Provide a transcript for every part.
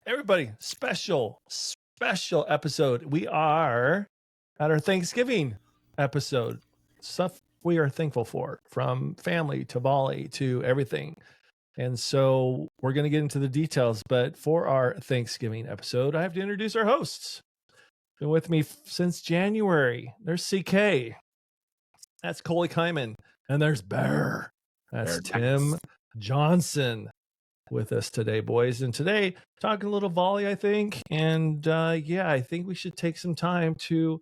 Everybody, special episode. We are at our Thanksgiving episode. Stuff we are thankful for, from family to volley to everything. And so we're going to get into the details. But for our Thanksgiving episode, I have to introduce our hosts. Been with me since January. There's CK. That's Coley Kyman. And there's Bear. That's Tim Johnson with us today, boys. And today, talking a little volley, I think. And I think we should take some time to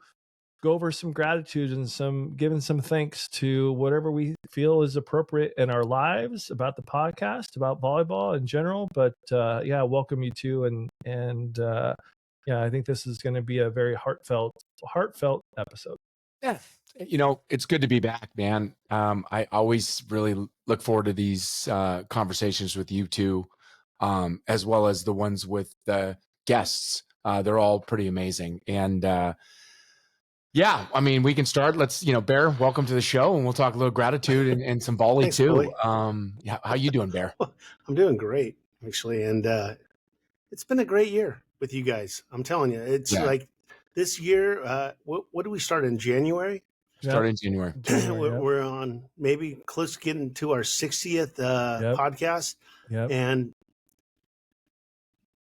go over some gratitude and giving some thanks to whatever we feel is appropriate in our lives about the podcast, about volleyball in general. But welcome you two. And I think this is going to be a very heartfelt episode. Yeah. It's good to be back, man. I always really look forward to these conversations with you two, as well as the ones with the guests. They're all pretty amazing. And we can start. Let's, Bear, welcome to the show, and we'll talk a little gratitude and some volley. Thanks, too. How you doing, Bear? I'm doing great, actually. And it's been a great year with you guys. I'm telling you, it's like this year. What do we start in January? Start in January. We're on maybe close to getting to our 60th podcast. Yep. And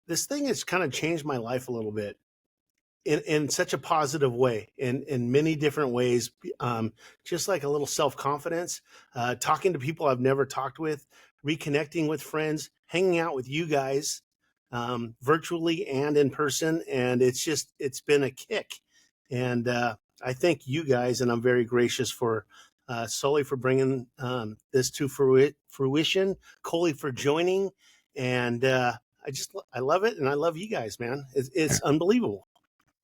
this thing has kind of changed my life a little bit in such a positive way, in many different ways. Just like a little self-confidence, talking to people I've never talked with, reconnecting with friends, hanging out with you guys, virtually and in person. And it's been a kick. And I thank you guys, and I'm very gracious for Sully for bringing this to fruition, Coley for joining, and I love it, and I love you guys, man. It's unbelievable.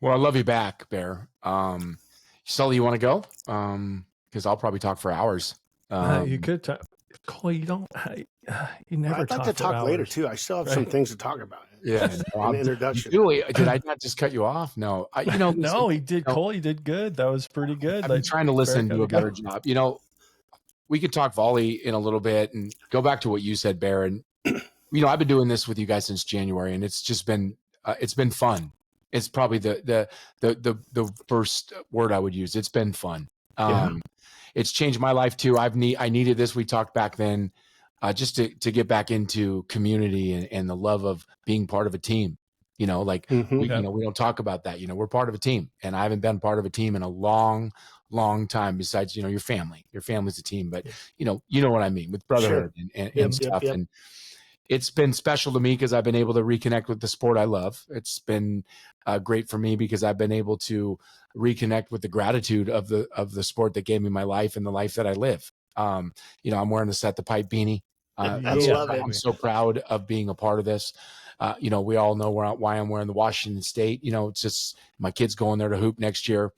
Well, I love you back, Bear. Sully, you want to go? Because I'll probably talk for hours. You could talk. Coley, you don't. You never. I'd like to talk later too. I still have some things to talk about. Yeah, an introduction. Julie, did I not just cut you off? No, no, he did. Coley did good. That was pretty good. I'm trying to listen to a better job. We could talk volley in a little bit and go back to what you said, Bear. And I've been doing this with you guys since January, and it's just been fun. It's probably the first word I would use. It's been fun. It's changed my life too. I needed this. We talked back then. Just to get back into community and the love of being part of a team, we don't talk about that. We're part of a team, and I haven't been part of a team in a long, long time. Besides, your family. Your family's a team, but you know what I mean with brotherhood and stuff. Yep. And it's been special to me because I've been able to reconnect with the sport I love. It's been great for me because I've been able to reconnect with the gratitude of the sport that gave me my life and the life that I live. I'm wearing the Set the Pipe beanie. I'm so proud of being a part of this. We all know why I'm wearing the Washington State. It's just my kid's going there to hoop next year.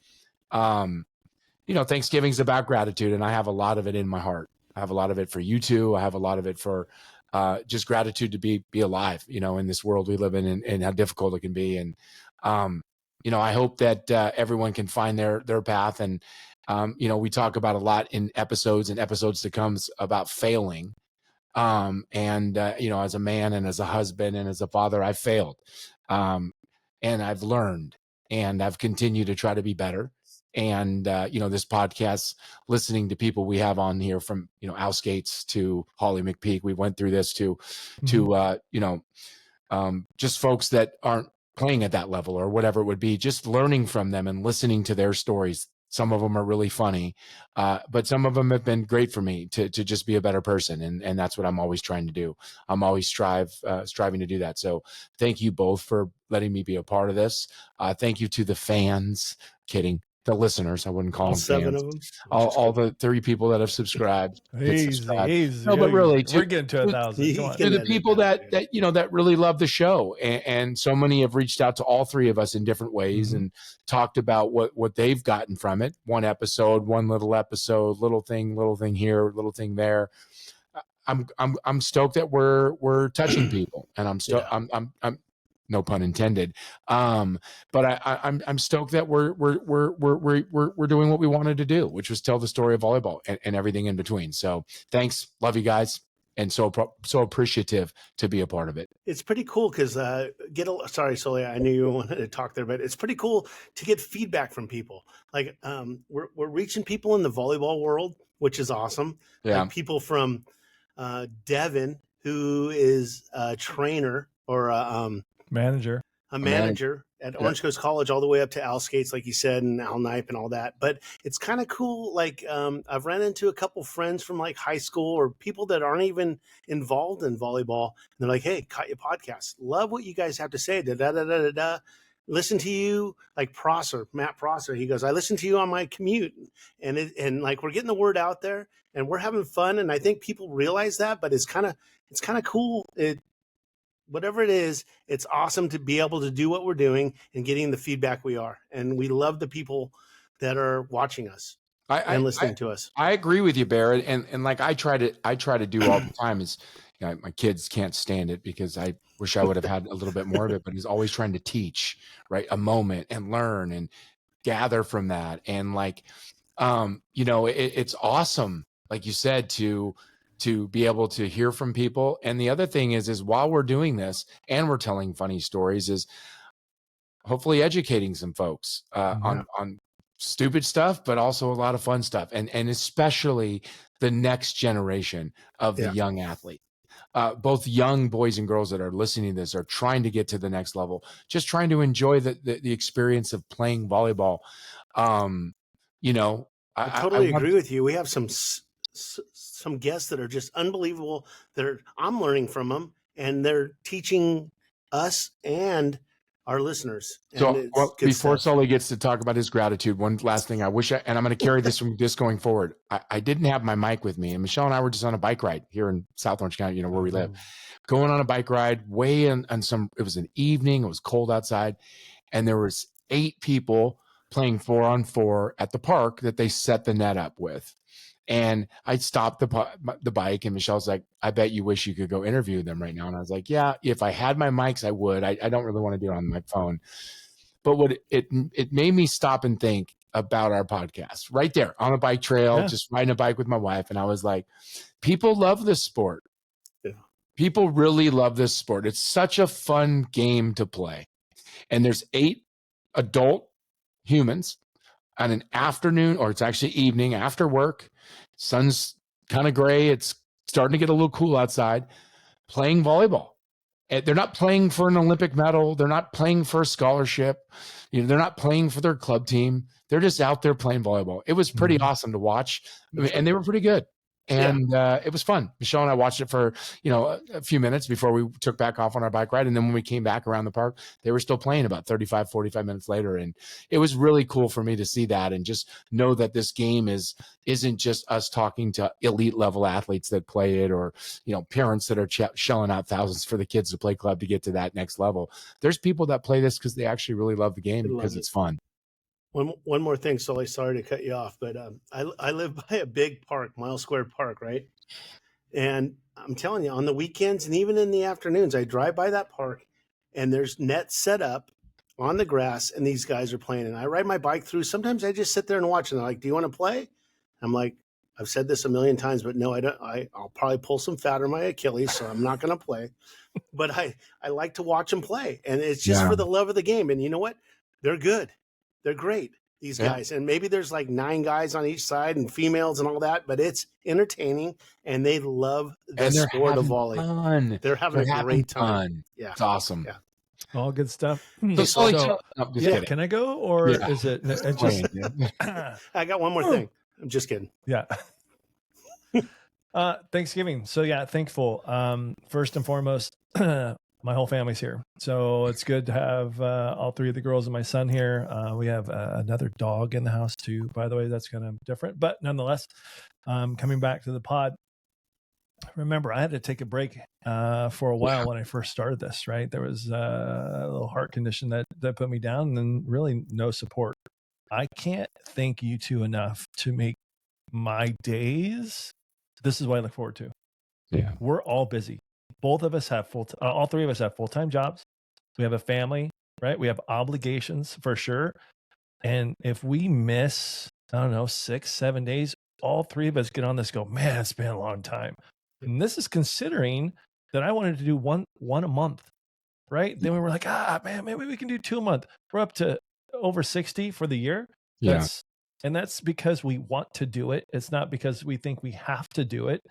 Thanksgiving's about gratitude, and I have a lot of it in my heart. I have a lot of it for you two. I have a lot of it for just gratitude to be alive, in this world we live in and how difficult it can be. And, I hope that everyone can find their path. And, we talk about a lot in episodes to come about failing. As a man and as a husband and as a father, I've failed. And I've learned, and I've continued to try to be better. And, this podcast, listening to people we have on here from, Al Skates to Holly McPeak, we went through this to just folks that aren't playing at that level or whatever it would be, just learning from them and listening to their stories. Some of them are really funny, but some of them have been great for me to just be a better person. And that's what I'm always trying to do. I'm always striving to do that. So thank you both for letting me be a part of this. Thank you to the fans. Kidding. The listeners, I wouldn't call them 7 fans. of them. All the 30 people that have subscribed. Easy. No, but really, we're getting to 1,000. To the people that really love the show, and so many have reached out to all three of us in different ways and talked about what they've gotten from it. One little episode, little thing here, little thing there. I'm stoked that we're touching people, and I'm no pun intended. But I'm stoked that we're doing what we wanted to do, which was tell the story of volleyball and everything in between. So thanks. Love you guys. and so appreciative to be a part of it. It's pretty cool because sorry, Sully, I knew you wanted to talk there, but it's pretty cool to get feedback from people. Like we're reaching people in the volleyball world, which is awesome. Yeah. Like people from Devin, who is a trainer or a manager at Orange Coast College, all the way up to Al Skates, like you said, and Al Knipe and all that. But it's kind of cool. Like I've ran into a couple friends from like high school or people that aren't even involved in volleyball. And they're like, "Hey, caught your podcast. Love what you guys have to say. Da da da da da da. Listen to you." Like Matt Prosser. He goes, "I listen to you on my commute," and like we're getting the word out there and we're having fun. And I think people realize that, but it's kind of cool. Whatever it is, it's awesome to be able to do what we're doing and getting the feedback we are. And we love the people that are watching us and listening to us. I agree with you, Barrett. And like I try to do all the time is, my kids can't stand it because I wish I would have had a little bit more of it, but he's always trying to teach, right? A moment and learn and gather from that. And like, it's awesome, like you said, to be able to hear from people. And the other thing is while we're doing this and we're telling funny stories is hopefully educating some folks on stupid stuff, but also a lot of fun stuff. And especially the next generation of the young athlete. Both young boys and girls that are listening to this are trying to get to the next level, just trying to enjoy the experience of playing volleyball. I totally agree with you. We have some guests that are just unbelievable I'm learning from them, and they're teaching us and our listeners. And so before Sully gets to talk about his gratitude, one last thing and I'm going to carry this from this going forward. I didn't have my mic with me, and Michelle and I were just on a bike ride here in South Orange County, where we live, going on a bike ride it was an evening, it was cold outside, and there was 8 people playing 4-on-4 at the park that they set the net up with. And I stopped the bike, and Michelle's like, "I bet you wish you could go interview them right now." And I was like, "Yeah, if I had my mics, I would. I don't really want to do it on my phone." But what it made me stop and think about our podcast right there on a bike trail, just riding a bike with my wife. And I was like, people love this sport. Yeah. People really love this sport. It's such a fun game to play. And there's 8 adult humans on an afternoon, or it's actually evening after work. Sun's kind of gray. It's starting to get a little cool outside, playing volleyball. And they're not playing for an Olympic medal. They're not playing for a scholarship. They're not playing for their club team. They're just out there playing volleyball. It was pretty awesome to watch. And they were pretty good. And it was fun. Michelle and I watched it for, a few minutes before we took back off on our bike ride. And then when we came back around the park, they were still playing about 35, 45 minutes later. And it was really cool for me to see that and just know that this game isn't just us talking to elite level athletes that play it, or, parents that are shelling out thousands for the kids to play club to get to that next level. There's people that play this because they actually really love the game because it's fun. One more thing, Sully, sorry to cut you off, but I live by a big park, Mile Square Park, right? And I'm telling you, on the weekends and even in the afternoons, I drive by that park, and there's nets set up on the grass, and these guys are playing. And I ride my bike through. Sometimes I just sit there and watch, and they're like, "Do you want to play?" I'm like, "I've said this a million times, but no, I don't. I'll probably pull some fat on my Achilles, so I'm not going to play." But I like to watch them play, and it's just for the love of the game. And you know what? They're good. They're great, these guys. And maybe there's like 9 guys on each side and females and all that, but it's entertaining, and they love the sport of volley. Fun. They're having a great time. Yeah. It's awesome. Yeah. All good stuff. Can I go, or is it just I got one more thing. I'm just kidding. Yeah. Thanksgiving. So thankful. First and foremost, my whole family's here. So it's good to have all 3 of the girls and my son here. We have another dog in the house too, by the way. That's kind of different, but nonetheless, coming back to the pod, remember I had to take a break for a while when I first started this, right? There was a little heart condition that put me down, and really no support. I can't thank you 2 enough to make my days. This is what I look forward to. Yeah. We're all busy. Both of us have all 3 of us have full-time jobs. We have a family, right? We have obligations for sure. And if we miss, 6, 7 days, all 3 of us get on this, go, man, it's been a long time. And this is considering that I wanted to do one a month, right? Then we were like, man, maybe we can do 2 a month. We're up to over 60 for the year. Yeah. That's because we want to do it. It's not because we think we have to do it.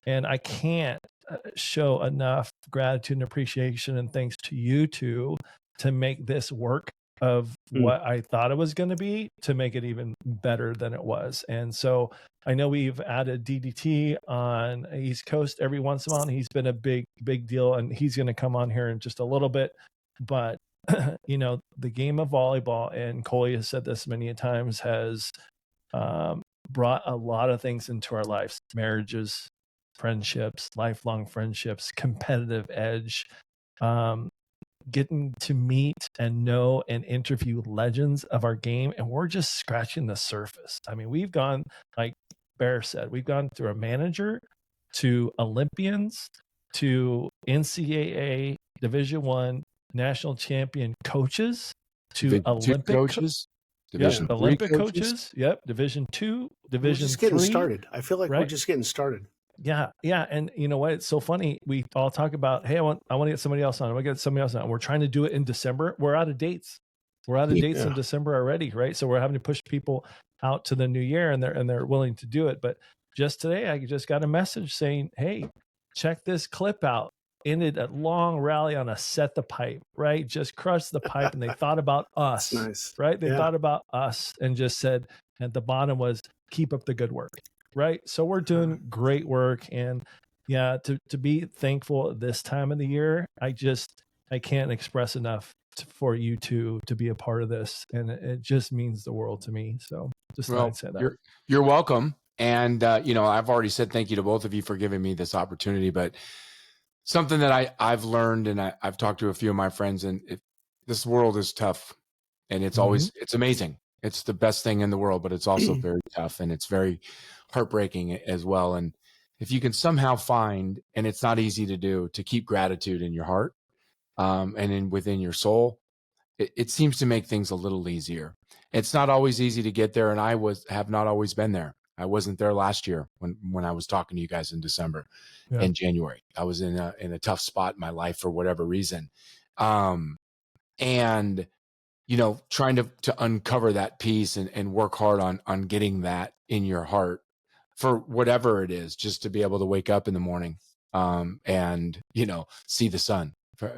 And I can't show enough gratitude and appreciation and thanks to you two to make this work of what I thought it was going to be, to make it even better than it was. And so I know we've added DDT on East Coast every once in a while, and he's been a big deal, and he's going to come on here in just a little bit. But you know, the game of volleyball, and Coley has said this many times, has brought a lot of things into our lives: marriages, friendships, lifelong friendships, competitive edge, getting to meet and know and interview legends of our game. And we're just scratching the surface. I mean, we've gone, like Bear said, we've gone through a manager to Olympians to NCAA Division I national champion coaches to Division Olympic coaches, Division III Olympic coaches. Yep. Division II, Division We're just getting III. started. I feel like we're just getting started. Yeah. And you know what? It's so funny. We all talk about, hey, I want to get somebody else on. I want to get somebody else on. We're trying to do it in December. We're out of dates. We're out of dates in December already, right? So we're having to push people out to the new year, and they're willing to do it. But just today, I just got a message saying, hey, check this clip out. Ended a long rally on a set the pipe, right? Just crushed the pipe, and they thought about us, nice. Right? They thought about us and just said, at the bottom was, keep up the good work, right? So we're doing great work, and to be thankful at this time of the year, I can't express enough for you two to be a part of this, and it just means the world to me. So just thought I'd say that. You're welcome, and you know, I've already said thank you to both of you for giving me this opportunity, but something that I've learned, and I've talked to a few of my friends, and this world is tough, and it's always, it's amazing. It's the best thing in the world, but it's also very tough, and it's very heartbreaking as well. And if you can somehow find, and it's not easy to do, to keep gratitude in your heart, and within your soul, it seems to make things a little easier. It's not always easy to get there, and I have not always been there. I wasn't there last year when I was talking to you guys in December and January. I was in a tough spot in my life for whatever reason. And, you know, trying to uncover that piece and work hard on getting that in your heart for whatever it is, just to be able to wake up in the morning, and, you know, see the sun.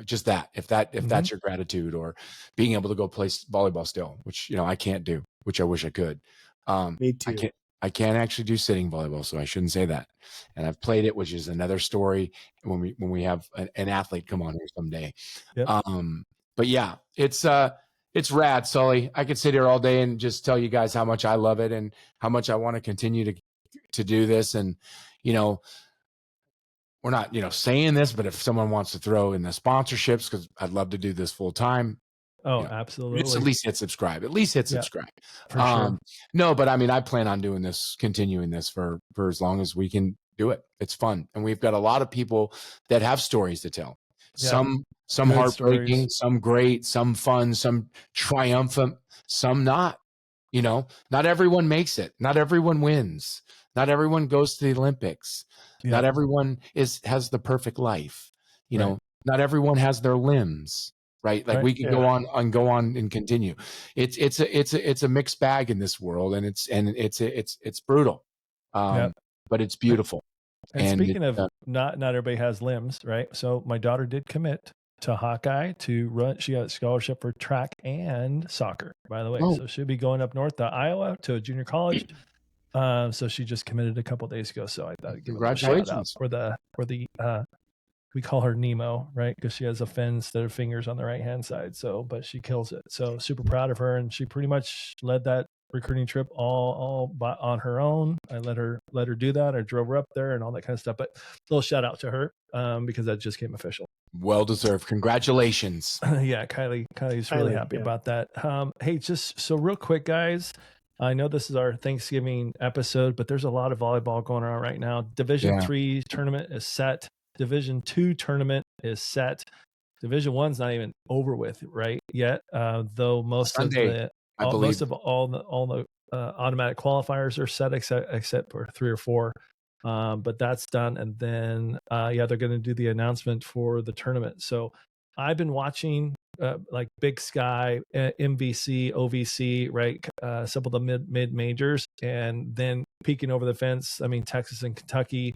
Just that, if that's your gratitude, or being able to go play volleyball still, which, you know, I can't do, which I wish I could. Me too. I can't actually do sitting volleyball, so I shouldn't say that. And I've played it, which is another story when we have an athlete come on here someday. Yep. But yeah, it's rad, Sully. I could sit here all day and just tell you guys how much I love it and how much I want to continue to do this. And, you know, we're not, you know, saying this, but if someone wants to throw in the sponsorships, because I'd love to do this full time. Oh, you know, absolutely. It's at least hit subscribe. At least hit subscribe. For sure. No, but I mean, I plan on doing this, continuing this for as long as we can do it. It's fun. And we've got a lot of people that have stories to tell. Some Good heartbreaking, stories. some great, some fun, some triumphant, some not. You know, not everyone makes it. Not everyone wins. Not everyone goes to the Olympics. Not everyone has the perfect life. You know, not everyone has their limbs. Right. Like we could go on and continue. It's a mixed bag in this world, and it's brutal. But it's beautiful. And speaking of not everybody has limbs, right? So my daughter did commit to Hawkeye to run. She got a scholarship for track and soccer, by the way. So she'll be going up north to Iowa to a junior college. So she just committed a couple of days ago. So I thought I'd give her a shout out for the we call her Nemo, right? Because she has a fin instead of fingers on the right-hand side. So, but she kills it. So super proud of her. And she pretty much led that recruiting trip all on her own. I let her do that. I drove her up there and all that kind of stuff. But a little shout out to her because that just came official. Well deserved. Congratulations. Yeah, Kylie's really happy about that. Hey, just so real quick, guys. I know this is our Thanksgiving episode, but there's a lot of volleyball going on right now. Division III tournament is set. Division II tournament is set. Division I's not even over with right yet, though most of the automatic qualifiers are set except for 3 or 4. But that's done. And then, they're going to do the announcement for the tournament. So I've been watching like Big Sky, MVC, OVC, right? Some of the mid majors, and then peeking over the fence. I mean, Texas and Kentucky,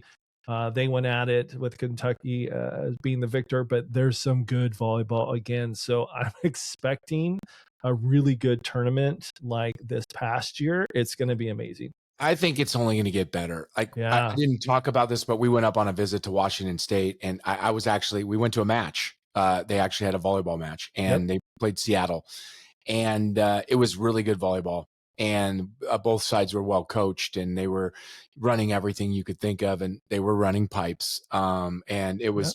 they went at it with Kentucky as being the victor, but there's some good volleyball again. So I'm expecting a really good tournament like this past year. It's going to be amazing. I think it's only going to get better. Like Yeah. I didn't talk about this, but we went up on a visit to Washington State, and we went to a match. They actually had a volleyball match, and they played Seattle, and it was really good volleyball. And both sides were well coached, and they were running everything you could think of, and they were running pipes. And it was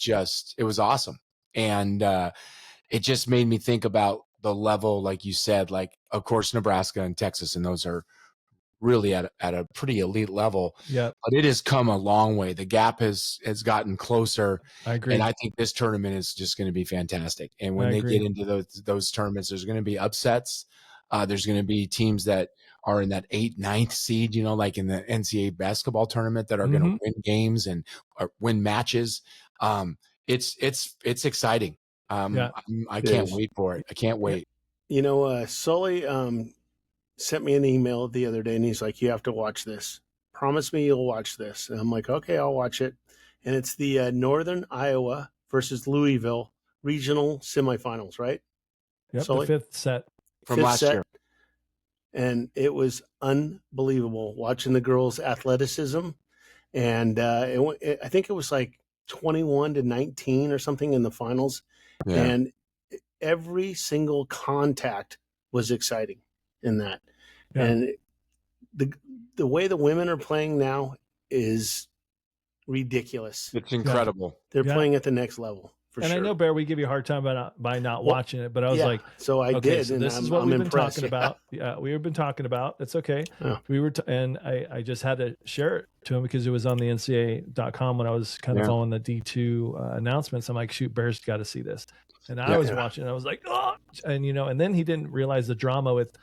it was awesome. And it just made me think about the level, like you said, like of course Nebraska and Texas, and those are really at a pretty elite level. Yeah. But it has come a long way. The gap has gotten closer. I agree. And I think this tournament is just going to be fantastic. And when they get into those tournaments, there's going to be upsets. There's going to be teams that are in that 8th, 9th seed, like in the NCAA basketball tournament, that are going to win games and win matches. It's exciting. I can't wait for it. I can't wait. Sully sent me an email the other day, and he's like, "You have to watch this. Promise me you'll watch this." And I'm like, "Okay, I'll watch it." And it's the Northern Iowa versus Louisville regional semifinals, right? Yep, Sully? The fifth set from last year. And it was unbelievable watching the girls' athleticism. And I think it was like 21-19 or something in the finals. Yeah. And every single contact was exciting in that. Yeah. And the way the women are playing now is ridiculous. It's incredible. They're playing at the next level. For sure. I know, Bear, we give you a hard time by not watching it, but I was like, so I did. So this is what we've been talking about. Yeah, we've been talking about. It's okay. Yeah. We were, and I just had to share it to him because it was on the NCAA.com when I was kind of following the D2 announcements. I'm like, shoot, Bear's got to see this. And I was watching, and I was like, oh, and and then he didn't realize the drama with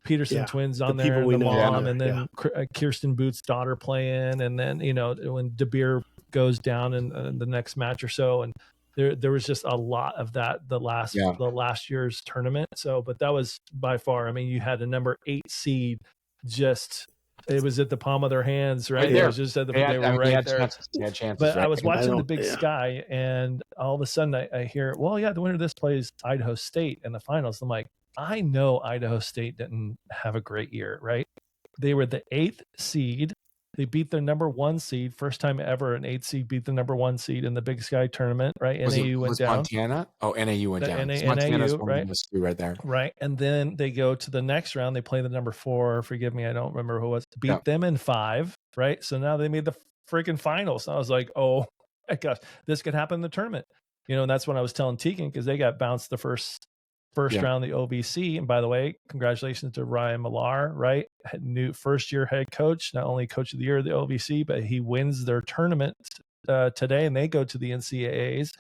Peterson twins on there, and the mom, and then Kirsten Booth's daughter playing, and then when De Beer goes down in the next match or so, and there was just a lot of that the last year's tournament. So, but that was by far. I mean, you had a number 8 seed, it was at the palm of their hands, right? It was just at the they were right there. Chances, but I was watching the Big Sky, and all of a sudden I hear, well, the winner of this plays Idaho State in the finals. I'm like, I know Idaho State didn't have a great year, right? They were the 8th seed. They beat their number 1 seed. First time ever an 8th seed beat the number 1 seed in the Big Sky tournament, right? NAU went down. Montana? Oh, NAU went down. Montana's right? Right there. Right. And then they go to the next round. They play the number 4. Forgive me, I don't remember who it was. Beat them in 5, right? So now they made the freaking finals. I was like, oh my gosh, this could happen in the tournament. And that's when I was telling Tegan, because they got bounced the first round, the OVC. And by the way, congratulations to Ryan Millar, right? New first-year head coach, not only coach of the year of the OVC, but he wins their tournament today, and they go to the NCAAs.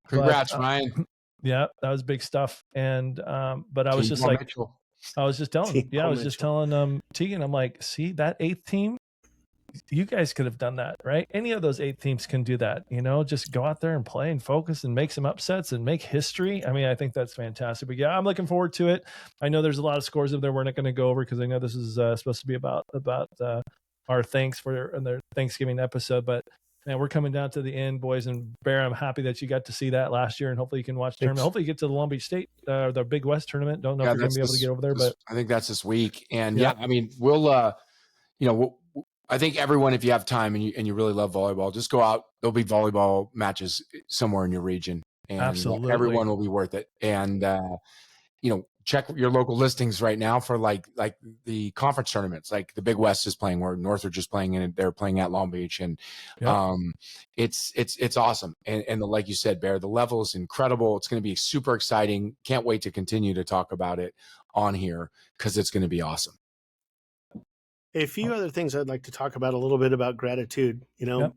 Congrats, Ryan. Yeah, that was big stuff. And but I was just like, I was just telling Tegan, I'm like, see that 8th team? You guys could have done that, right? Any of those 8 teams can do that, just go out there and play and focus and make some upsets and make history. I mean, I think that's fantastic. But I'm looking forward to it. I know there's a lot of scores up there we're not going to go over because I know this is supposed to be about our thanks for their Thanksgiving episode. But man, we're coming down to the end, boys. And Bear, I'm happy that you got to see that last year, and hopefully you can watch the tournament. Hopefully you get to the Long Beach State, the Big West tournament. Don't know if you're going to be able to get over there, but I think that's this week. And I mean, we'll I think everyone, if you have time and you really love volleyball, just go out. There'll be volleyball matches somewhere in your region, and absolutely everyone will be worth it. And check your local listings right now for like the conference tournaments. Like the Big West is playing, where Northridge is playing, and they're playing at Long Beach, and it's awesome. And like you said, Bear, the level is incredible. It's going to be super exciting. Can't wait to continue to talk about it on here because it's going to be awesome. A few other things I'd like to talk about, a little bit about gratitude.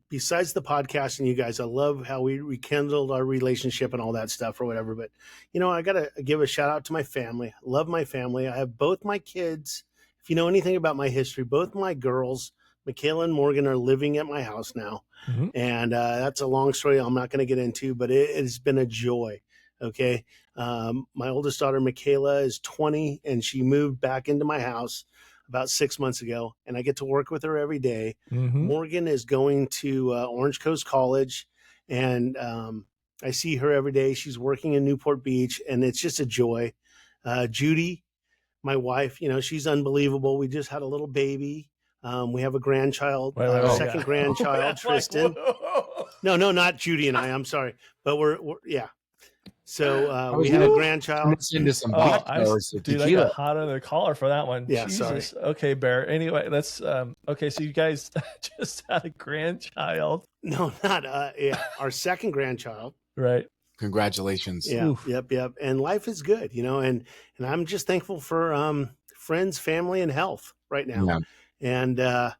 Besides the podcast and you guys, I love how we rekindled our relationship and all that stuff or whatever. But, I got to give a shout out to my family. Love my family. I have both my kids. If you know anything about my history, both my girls, Michaela and Morgan are living at my house now. Mhm. And that's a long story I'm not going to get into, but it has been a joy. Okay. My oldest daughter, Michaela, is 20, and she moved back into my house about 6 months ago, and I get to work with her every day. Mhm. Morgan is going to Orange Coast College, and I see her every day. She's working in Newport Beach, and it's just a joy. Judy, my wife, she's unbelievable. We just had a little baby. We have a grandchild, Wait, second grandchild, I'm like, Tristan. whoa. No, not Judy and I. I'm sorry, but we're yeah. So I we was had a gonna turn grandchild. this into some Oh, vodka or some dude, I tequila. got hot under the collar for that one. Yeah, Jesus. sorry. Okay, Bear. Anyway, let's okay, so you guys just had a grandchild. No, not our second grandchild. Right. Congratulations. Yeah, Oof. yep. And life is good, and I'm just thankful for friends, family, and health right now. Yeah. And I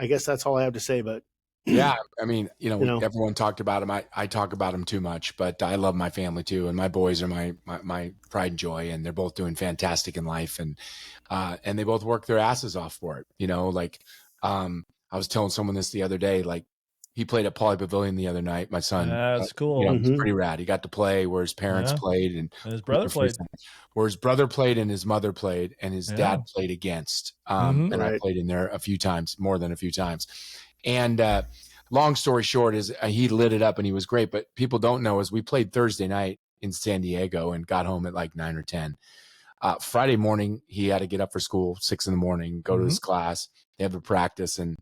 guess that's all I have to say. But Yeah, I mean, know. everyone talked about him. I talk about him too much, but I love my family too, and my boys are my pride and joy, and they're both doing fantastic in life, and they both work their asses off for it. Like I was telling someone this the other day, like he played at Poly Pavilion the other night. My son, That's cool. it's pretty rad. He got to play where his parents Yeah. played, and And his brother played. where his brother played and his mother played and his Yeah. dad played against. Mhm. And I Right. played in there a few times, more than a few times. And long story short is he lit it up and he was great. But people don't know is we played Thursday night in San Diego and got home at like 9 or 10. Friday morning, he had to get up for school 6 a.m, go to his class. They have a practice, and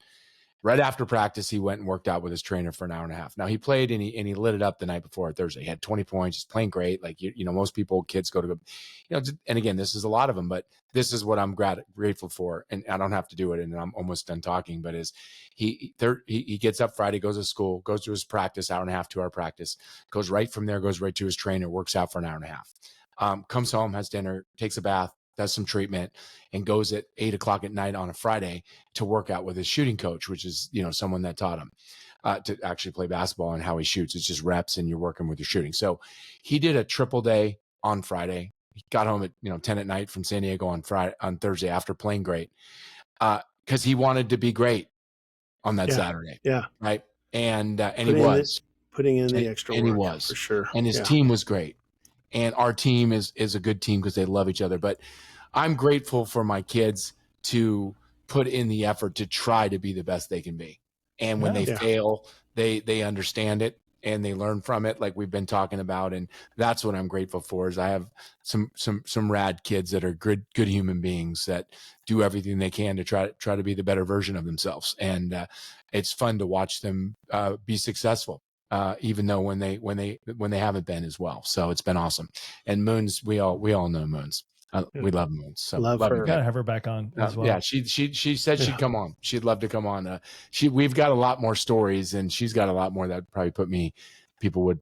right after practice, he went and worked out with his trainer for an hour and a half. Now he played and he lit it up the night before Thursday. He had 20 points, he's playing great. Like, most kids go to, and again, this is a lot of them, but this is what I'm grateful for. And I don't have to do it. And I'm almost done talking, but he gets up Friday, goes to school, goes to his practice, hour and a half, 2 hour practice, goes right from there, goes right to his trainer, works out for an hour and a half, comes home, has dinner, takes a bath, does some treatment, and goes at 8 o'clock at night on a Friday to work out with his shooting coach, which is, someone that taught him to actually play basketball and how he shoots. It's just reps and you're working with your shooting. So he did a triple day on Friday. He got home at 10 at night from San Diego on Thursday after playing great, because he wanted to be great on that Saturday. Yeah. Right. And he was putting in the extra work. And he was for sure. And his team was great. And our team is a good team because they love each other. But I'm grateful for my kids to put in the effort to try to be the best they can be. And when they fail, they understand it and they learn from it, like we've been talking about. And that's what I'm grateful for. Is I have some rad kids that are good human beings that do everything they can to try to be the better version of themselves. And it's fun to watch them be successful. Even though when they haven't been as well. So it's been awesome. And Moons, we all know Moons. We love Moons. So love her. You gotta have her back on as well. Yeah, she said she'd come on. She'd love to come on. We've got a lot more stories, and she's got a lot more that probably people would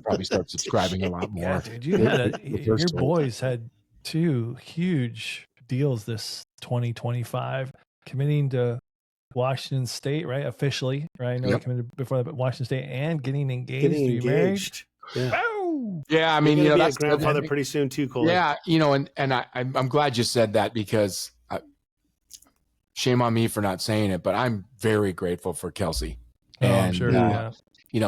probably start subscribing a lot more. Yeah, dude, you had your boys had 2 huge deals this 2025, committing to Washington State, right? Officially, right? I know they committed before that, but Washington State and getting engaged. Yeah. Yeah, I mean, that's grandfather pretty soon too, Cole. Yeah, and I'm glad you said that, because shame on me for not saying it, but I'm very grateful for Kelsey. I'm sure.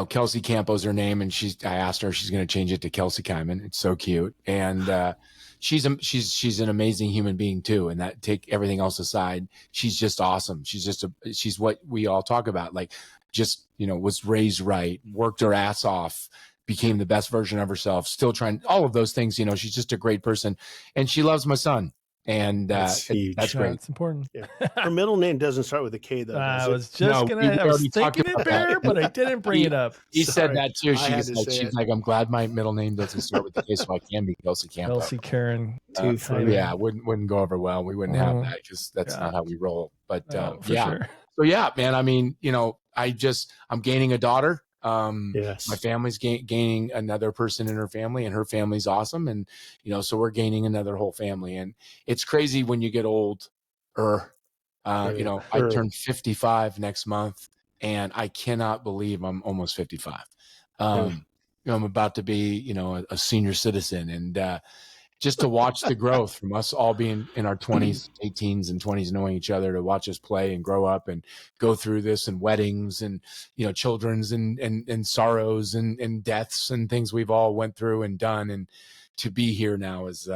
Kelsey Campo's her name, and I asked her, she's going to change it to Kelsey Kyman. It's so cute, and she's an amazing human being too. And that, take everything else aside, she's just awesome. She's what we all talk about. Like, just was raised right, worked her ass off, became the best version of herself, still trying all of those things. She's just a great person, and she loves my son. And that's great. It's important. Yeah. Her middle name doesn't start with a K, though. I was thinking it, Bear, but I didn't bring it up. He said that too. She's like, I'm glad my middle name doesn't start with the K, so I can be Kelsey Campo. Kelsey Karen. Too funny. Yeah, wouldn't go over well. We wouldn't have that, because that's not how we roll. But sure. So yeah, man. I mean, I'm gaining a daughter. Yes. My family's gaining another person in her family, and her family's awesome. And, so we're gaining another whole family, and it's crazy when you get old. I turn 55 next month, and I cannot believe I'm almost 55. I'm about to be, a senior citizen, just to watch the growth from us all being in our 20s, 18s and 20s, knowing each other, to watch us play and grow up and go through this, and weddings and, children's and sorrows and deaths and things we've all went through and done. And to be here now is,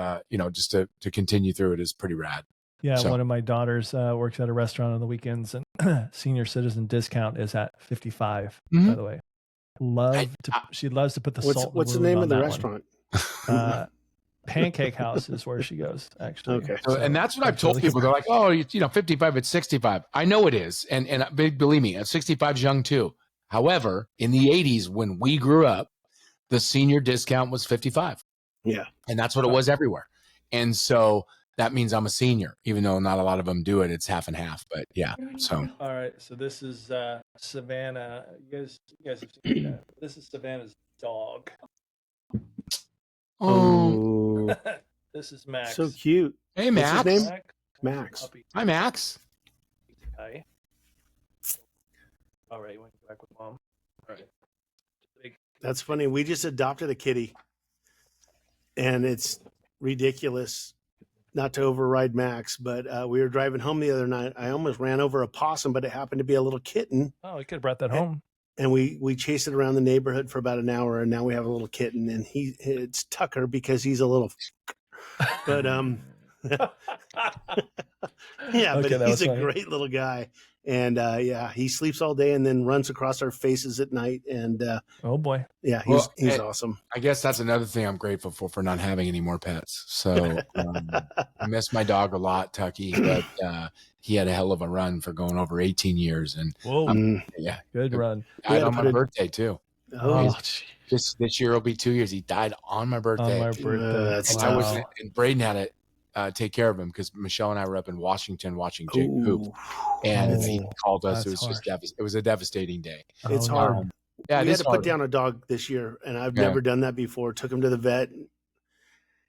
just to continue through it is pretty rad. Yeah, So- one of my daughters works at a restaurant on the weekends, and senior citizen discount is at 55. By the way, she loves to put the salt. What's the name of the restaurant? Pancake House is where she goes, actually. Okay. So, and that's what I've told people. They're like, oh, 55, it's 65. I know it is. And believe me, 65 is young too. However, in the 80s, when we grew up, the senior discount was 55. Yeah. And that's what it was everywhere. And so that means I'm a senior, even though not a lot of them do it. It's half and half, but yeah. So, all right. So this is Savannah. You guys have seen that. This is Savannah's dog. Oh, This is Max. so cute. Hey, What's Max. his name? Max. Hi, Max. Hi. All right, you want to go back with mom? All right. That's funny. We just adopted a kitty, and it's ridiculous. Not to override Max, but we were driving home the other night. I almost ran over a possum, but it happened to be a little kitten. Oh, you could have brought that home. And we chased it around the neighborhood for about an hour, and now we have a little kitten, and it's Tucker because he's a little, but yeah, Okay, but he's a funny. great little guy, and he sleeps all day and then runs across our faces at night, and Oh boy. yeah, Well, he's awesome. I guess that's another thing I'm grateful for not having any more pets. So I miss my dog a lot, Tucky, but he had a hell of a run for going over 18 years. And Whoa. yeah, Good run. died on my birthday too. Oh, This year will be 2 years. He died on my birthday. On my birthday. that's And I was, and Braden had to take care of him because Michelle and I were up in Washington watching Jake hoop, and he called us. That's It was just harsh. it was a devastating day. it's Oh, hard. no. Yeah, We it had is to hard. put down a dog this year, and I've Yeah. never done that before. Took him to the vet.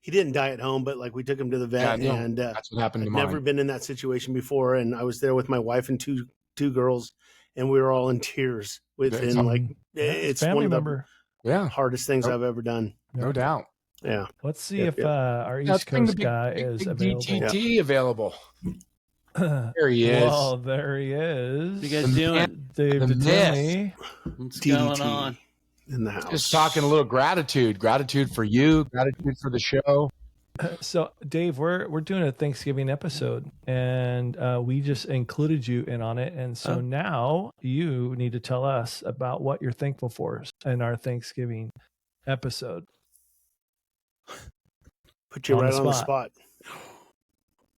He didn't die at home, but like we took him to the vet, Yeah, no, and that's what happened I've to mine. never been in that situation before. And I was there with my wife and two girls, and we were all in tears within It's- like Yeah, it's family one of the member. Yeah, hardest things Nope. I've ever done. no doubt. Yeah. Let's see Yep, if our Let's East bring the Coast big- guy big- is big available. DTT available. There he is. Well, there he is. What you guys doing? Dave The Detimley. What's DDT going on? in the house. Just talking a little gratitude for you, gratitude for the show. So, Dave, we're doing a Thanksgiving episode, and we just included you in on it. And so Oh. now you need to tell us about what you're thankful for in our Thanksgiving episode. Put you on the right on the spot. spot.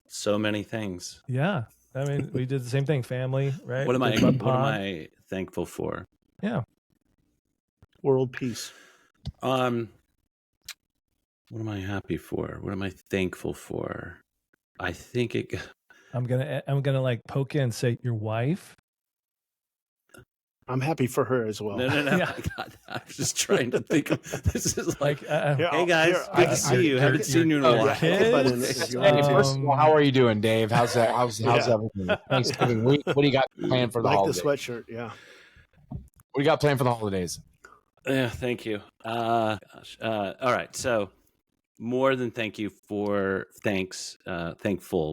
So many things. Yeah, I mean, we did the same thing. Family, right? What am Big Bud I Pod. thankful for? Yeah. World peace. What am I happy for? What am I thankful for? I think I'm gonna like poke in and say your wife. I'm happy for her as well. no. Yeah. I was just trying to think of this is like Here, hey guys, here, good to see you. Haven't seen you in a oh, while. I can butt in if you Hey, want Hey, to. first of all, how are you doing, Dave? How's that? How's Yeah. everything? Thanksgiving week. What do you got planned for the Like the holidays? What sweatshirt, yeah. do you got planned for the holidays? Yeah, thank you. All right. So more than thankful,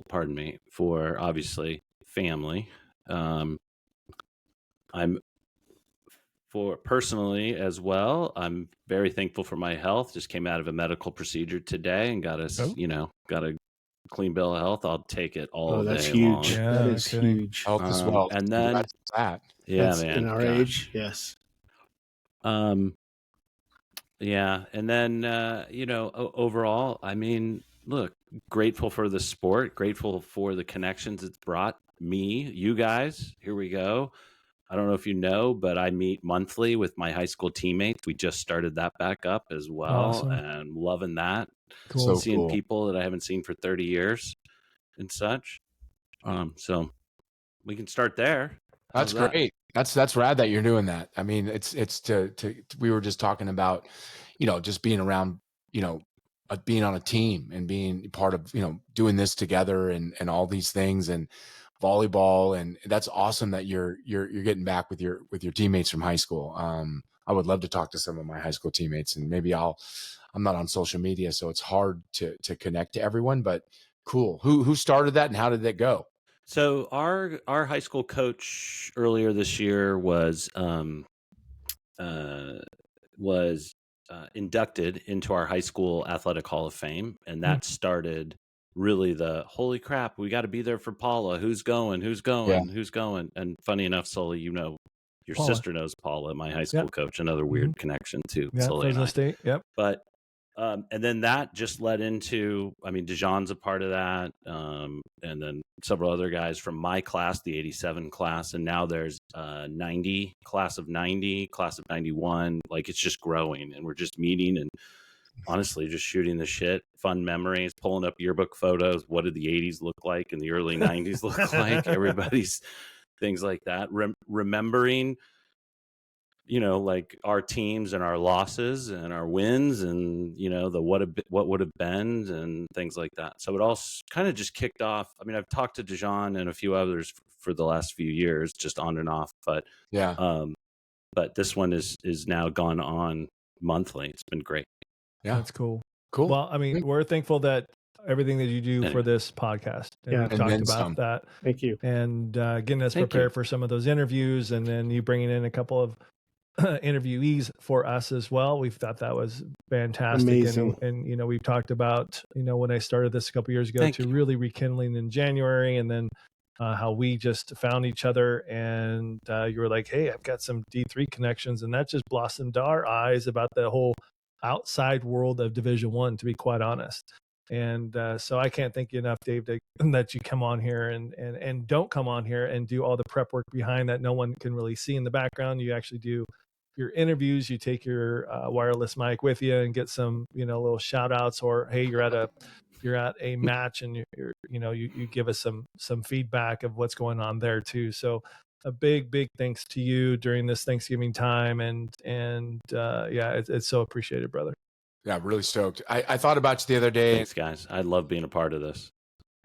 pardon me, for obviously family. I'm for personally as well. I'm very thankful for my health. Just came out of a medical procedure today and got a clean bill of health. I'll take it all Oh, that's day long. huge. Yeah, that no is kidding. huge. Health as well. And then- Congrats on that. Yeah, That's man. in our gosh. age, yes. Yeah, and then overall, I mean, look, grateful for the sport, grateful for the connections it's brought me, you guys. Here we go. I don't know if you know, but I meet monthly with my high school teammates. We just started that back up as well, Awesome. and loving that. Cool. So Seeing cool. people that I haven't seen for 30 years and such. So we can start there. That's How's that? great. That's rad that you're doing that. I mean, it's to we were just talking about, just being around, being on a team and being part of, doing this together and all these things and volleyball. And that's awesome that you're getting back with your teammates from high school. I would love to talk to some of my high school teammates, and maybe I'm not on social media, so it's hard to connect to everyone, but cool. Who started that and how did that go? So our high school coach earlier this year was inducted into our high school athletic hall of fame, and that started really the holy crap, we got to be there for Paula. Who's going? Who's going? And funny enough, Sully, your Paula. sister knows Paula, my high school Yep. coach. Another weird connection to Yeah, Sully and Fresno I. State. Yep. But and then that just led into, I mean, Dijon's a part of that, and then several other guys from my class, the '87 class, and now there's 90 class of 90, class of 91. Like it's just growing, and we're just meeting and honestly just shooting the shit, fun memories, pulling up yearbook photos. What did the '80s look like and the early '90s look like? Everybody's things like that. Remembering, like our teams and our losses and our wins and, the what would have been and things like that. So it all kind of just kicked off. I mean, I've talked to Dijon and a few others for the last few years, just on and off. But but this one is now gone on monthly. It's been great. Yeah, that's cool. Cool. Well, I mean, we're thankful that everything that you do for this podcast. And Yeah. we've And talked then about some. that. Thank you. And getting us prepared for some of those interviews, and then you bringing in a couple of interviewees for us as well. We thought that was fantastic. Amazing. And we've talked about, when I started this a couple years ago, really rekindling in January, and then how we just found each other, and you were like, hey, I've got some D3 connections, and that just blossomed our eyes about the whole outside world of Division I, to be quite honest. And so I can't thank you enough, Dave, that you come on here and don't come on here and do all the prep work behind that no one can really see in the background. You actually do your interviews. You take your wireless mic with you and get some, little shout outs, or hey, you're at a match and you give us some feedback of what's going on there too. So a big thanks to you during this Thanksgiving time, and it's so appreciated, brother. Yeah, really stoked. I thought about you the other day. Thanks, guys. I love being a part of this.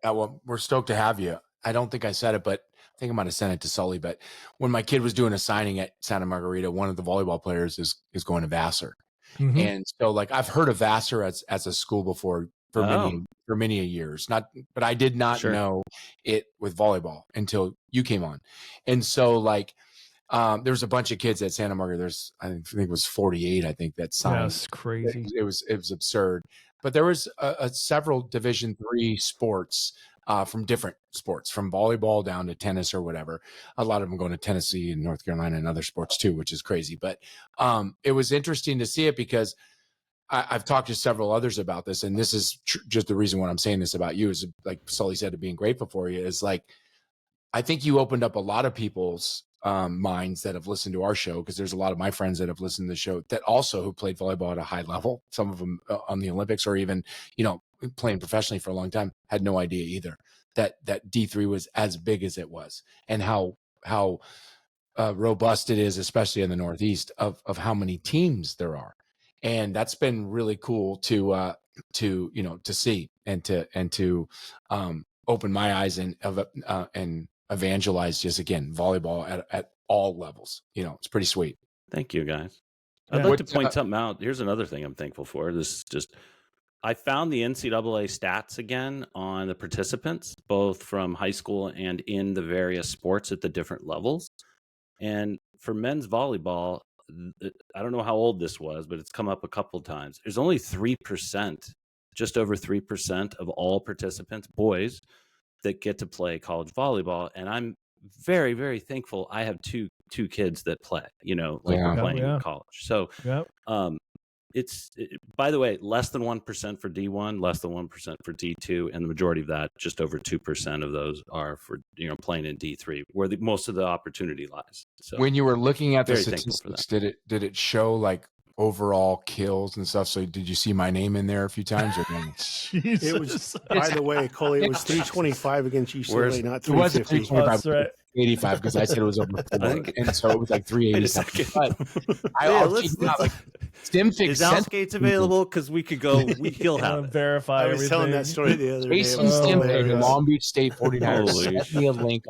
Well, we're stoked to have you. I don't think I said it, but I think I might have sent it to Sully. But when my kid was doing a signing at Santa Margarita, one of the volleyball players is going to Vassar. Mm-hmm. And so like I've heard of Vassar as a school before for many years. But I did not know it with volleyball until you came on. And so like there was a bunch of kids at Santa Margarita. I think it was 48, I think, that signed. That's crazy. It was absurd. But there was several Division III sports from different sports, from volleyball down to tennis or whatever. A lot of them going to Tennessee and North Carolina and other sports too, which is crazy. But it was interesting to see it because I've talked to several others about this, and this is just the reason why I'm saying this about you is, like Sully said, to being grateful for you, is like, I think you opened up a lot of people's minds that have listened to our show, because there's a lot of my friends that have listened to the show that also who played volleyball at a high level, some of them on the Olympics, or even, playing professionally for a long time, had no idea either that D3 was as big as it was, and how robust it is, especially in the Northeast, of how many teams there are. And that's been really cool to see and to open my eyes and evangelize just, again, volleyball at all levels. It's pretty sweet. Thank you, guys. I'd like to point something out. Here's another thing I'm thankful for. This is just, I found the NCAA stats again on the participants, both from high school and in the various sports at the different levels. And for men's volleyball, I don't know how old this was, but it's come up a couple of times. There's only 3%, just over 3% of all participants, boys, that get to play college volleyball. And I'm very, very thankful. I have two kids that play, we're playing in college. So by the way, less than 1% for D1, less than 1% for D2, and the majority of that, just over 2% of those are for playing in D3, where most of the opportunity lies. So when you were looking at the statistics, did it show like overall kills and stuff? So did you see my name in there a few times? Or it was, by the way, Coley, it was 325 against UCLA, not 350. It wasn't 325. That's right. 85, because I said it was over 4, and so it was like 380. But StimFix is Alskate's available? Because he'll have it. Verify. I was telling that story the other day. Jason StimFix, Long Beach State 49ers, sent me a link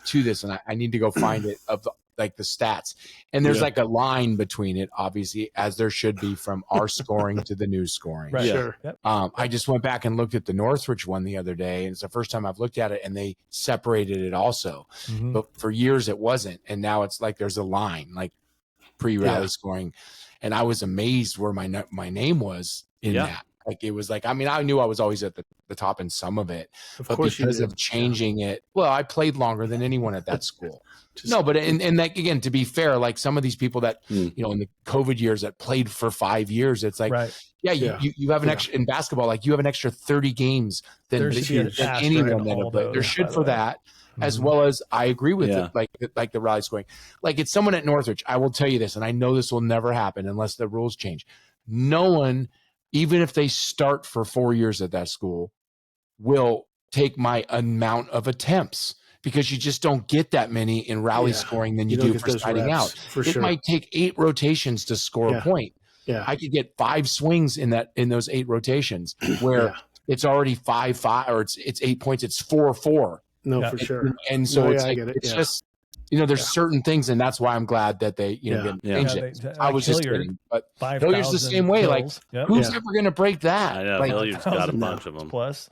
to this, and I need to go find it, of like the stats, and there's Yeah. like a line between it, obviously, as there should be from our scoring to the new scoring. Right. Yeah. Sure. Yep. I just went back and looked at the Northridge one the other day, and it's the first time I've looked at it, and they separated it also. Mhm. But for years it wasn't, and now it's like there's a line like pre-rally Yeah. scoring, and I was amazed where my name was in Yeah. that. Like it was like, I mean, I knew I was always at the top in some of it, Of but course you because did. of changing it, well, I played longer than anyone at that school. Just- No, but and like again, to be fair, like some of these people that Mm. you know in the COVID years that played for 5 years, it's like, Right. yeah, Yeah. you have an extra in basketball, like you have an extra 30 games than, There should be an huge. than asterisk anyone on that all have played. There those, should by for the way. that, as Mhm. well as I agree with Yeah. it, like the rally scoring. Like it's someone at Northridge. I will tell you this, and I know this will never happen unless the rules change. No one, even if they start for 4 years at that school, will take my amount of attempts because you just don't get that many in rally Yeah. scoring than You you, don't do get for those siding reps, out. for It sure. might take 8 rotations to score Yeah. a point. Yeah. I could get 5 swings in those 8 rotations where Yeah. it's already 5-5 or it's 8 points. It's 4-4. No, Yeah. for sure. And so No, it's yeah, I like, get it. it's Yeah. just, you know, there's Yeah. certain things, and that's why I'm glad that they, you know, Yeah. didn't Yeah. change Yeah, it. they- I like was just Hilliard, kidding, but 5,000 Hilliard's the same way. Like, kills. Yep. who's Yeah. ever going to break that? I know Like, Hilliard's got a 5,000 bunch of them. plus.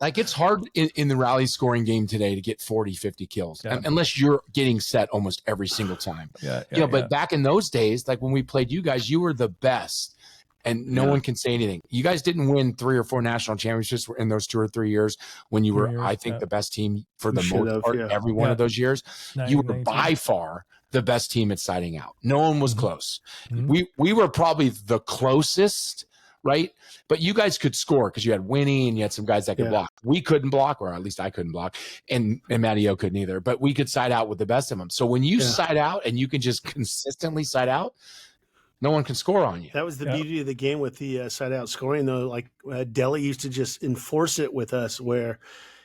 like it's hard in the rally scoring game today to get 40, 50 kills Yeah. unless you're getting set almost every single time. Yeah. You know, but back in those days, like when we played you guys, you were the best. And no Yeah. one can say anything. You guys didn't win 3 or 4 national championships in those 2 or 3 years when you 3 were, years, I think, yeah. the best team for You the should most have, part yeah. every one Yeah. of those years. You were 19. by far the best team at siding out. No one was Mhm. close. Mhm. We were probably the closest, right? But you guys could score because you had Winnie and you had some guys that could Yeah. block. We couldn't block, or at least I couldn't block, and Matty O couldn't either. But we could side out with the best of them. So when you Yeah. side out and you can just consistently side out, no one can score on you. That was the Yeah. beauty of the game with the side out scoring, though. Like Delhi used to just enforce it with us, where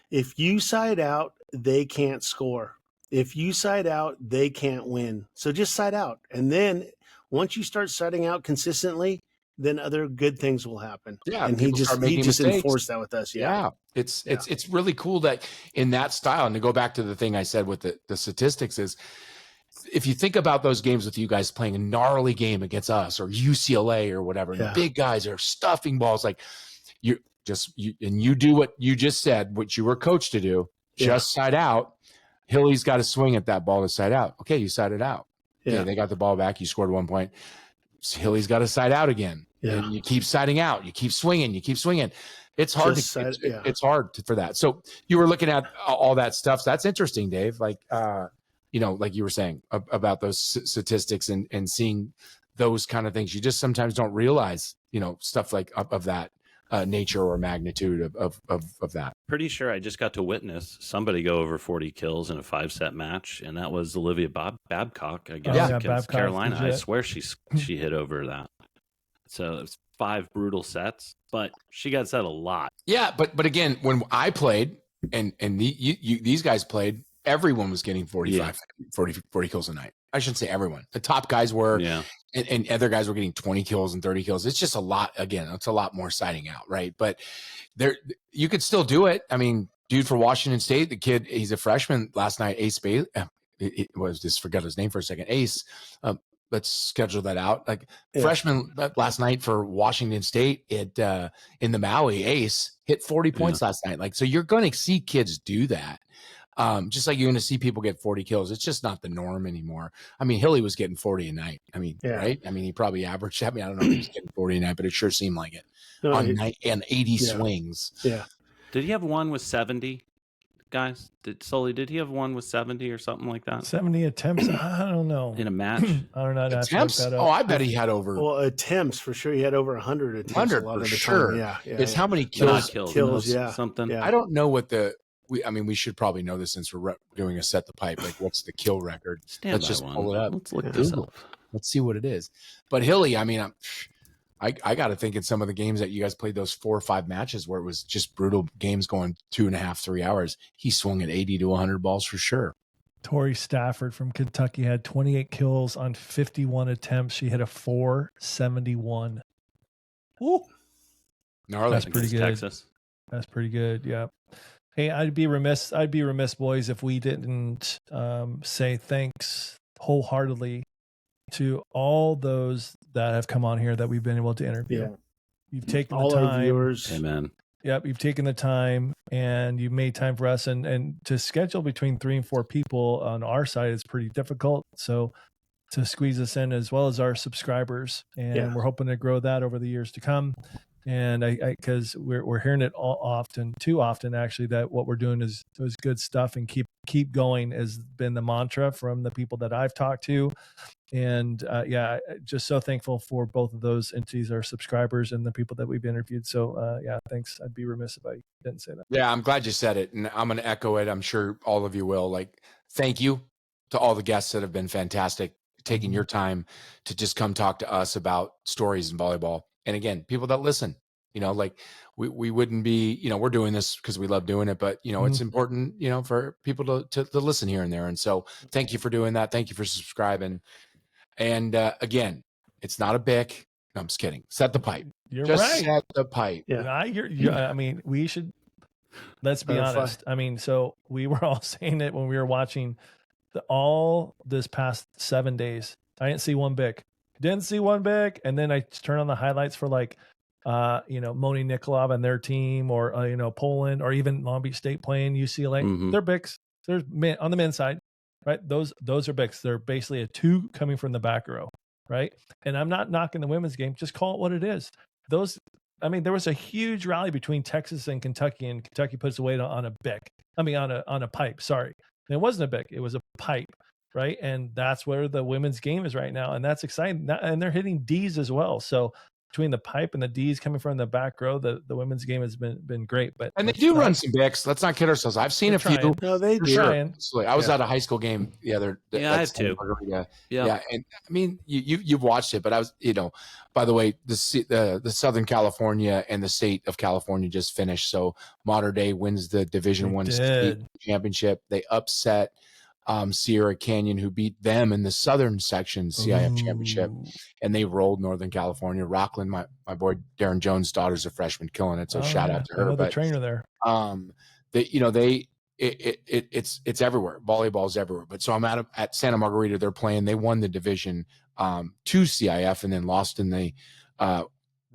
if you side out, they can't score. If you side out, they can't win. So just side out, and then once you start siding out consistently, then other good things will happen. Yeah, and he people start just making mistakes. enforced that with us. Yeah, It's really cool that in that style. And to go back to the thing I said with the statistics is, if you think about those games with you guys playing a gnarly game against us or UCLA or whatever, and Yeah. the big guys are stuffing balls, like you do what you just said, what you were coached to do, Yeah. just side out. Hilly's got to swing at that ball to side out. Okay, you side it out. Yeah. Okay, they got the ball back. You scored 1 point. Hilly's got to side out again. Yeah. And you keep siding out. You keep swinging. You keep swinging. It's hard Just it's hard for that. So you were looking at all that stuff. So that's interesting, Dave. Like, you know, like you were saying about those statistics and seeing those kind of things. You just sometimes don't realize, you know, stuff like of that nature or magnitude of that. Pretty sure I just got to witness somebody go over 40 kills in a 5-set match, and that was Olivia Babcock against Yeah, against Babcock's Carolina. I legit. swear she hit over that. So it was 5 brutal sets, but she got set a lot. Yeah, but again, when I played and these guys played, everyone was getting 45, 40 kills a night. I shouldn't say everyone. The top guys were, Yeah. and other guys were getting 20 kills and 30 kills. It's just a lot. Again, it's a lot more siding out, right? But there, you could still do it. I mean, dude, for Washington State, the kid, he's a freshman last night. Ace Bailey, it was just forgot his name for a second. Ace. Let's schedule that out. Like freshman last night for Washington State in the Maui, Ace hit 40 points last night. Like, so you're going to see kids do that. Just like you're going to see people get 40 kills. It's just not the norm anymore. I mean, Hilly was getting 40 a night. I mean, right? I mean, he probably averaged, I mean, I don't know if he was getting 40 a night, but it sure seemed like it on 80 swings. Yeah. Did he have one with 70 guys? Did he have one with 70 or something like that 70 attempts. I don't know. in a match? I don't know. I'd have to look Attempts? that up. Oh, I bet he had over Well, attempts for sure. He had over 100 attempts. 100 a lot for of the sure. Time. Yeah. It's how many Not kills. kills, yeah. Something. Yeah. I don't know what we should probably know this since we're doing a set the pipe. Like, what's the kill record? Stand Let's by just one. pull it up. Let's look this Google. up. Let's see what it is. But Hilly, I mean, I got to think in some of the games that you guys played, those 4 or 5 matches where it was just brutal games going 2.5, 3 hours. He swung at 80 to 100 balls for sure. Tori Stafford from Kentucky had 28 kills on 51 attempts. She hit a 471. Ooh, Gnarly. That's pretty good. Texas. that's pretty good. Yeah. Hey, I'd be remiss, boys, if we didn't say thanks wholeheartedly to all those that have come on here that we've been able to interview. Yeah. You've taken All the our time. viewers. Amen. Yep, you've taken the time and you've made time for us. And to schedule between 3 and 4 people on our side is pretty difficult. So to squeeze us in, as well as our subscribers, and Yeah. we're hoping to grow that over the years to come. And because we're hearing it too often actually, that what we're doing is good stuff, and keep going has been the mantra from the people that I've talked to. And just so thankful for both of those entities, our subscribers and the people that we've interviewed. So thanks. I'd be remiss if I didn't say that. Yeah, I'm glad you said it, and I'm going to echo it. I'm sure all of you will. Like, thank you to all the guests that have been fantastic, taking your time to just come talk to us about stories in volleyball. And again, people that listen, like we wouldn't be, we're doing this because we love doing it, but it's important, for people to listen here and there. And so thank you for doing that. Thank you for subscribing. And again, it's not a bic. No, I'm just kidding. Set the pipe. You're just right. set the pipe. Yeah. I mean, we should, let's be honest. I mean, so we were all saying it when we were watching all this past 7 days. I didn't see one bic. And then I turn on the highlights for Moni Nikolov and their team, or Poland, or even Long Beach State playing UCLA. They're bics. There's on the men's side, right? Those are bics. They're basically a 2 coming from the back row, right? And I'm not knocking the women's game. Just call it what it is. There was a huge rally between Texas and Kentucky puts away on a bic. On a pipe. Sorry, and it wasn't a bic. It was a pipe, right? And that's where the women's game is right now, and that's exciting. And they're hitting D's as well. So between the pipe and the D's coming from the back row, the women's game has been great. And they do run some bics. Let's not kid ourselves. I've seen a few. No, they do. Sure. I was at a high school game the other day. Yeah, I have too. Yeah. And I mean, you've watched it, but I was, by the way, the Southern California and the state of California just finished. So Mater Dei wins the Division I state championship. They upset Sierra Canyon, who beat them in the Southern section CIF championship, and they rolled Northern California. Rockland, my boy Darren Jones' daughter's a freshman, killing it. So shout out to her. I know the trainer there. It's everywhere. Volleyball's everywhere. But so I'm at Santa Margarita. They're playing. They won the Division II CIF and then lost in the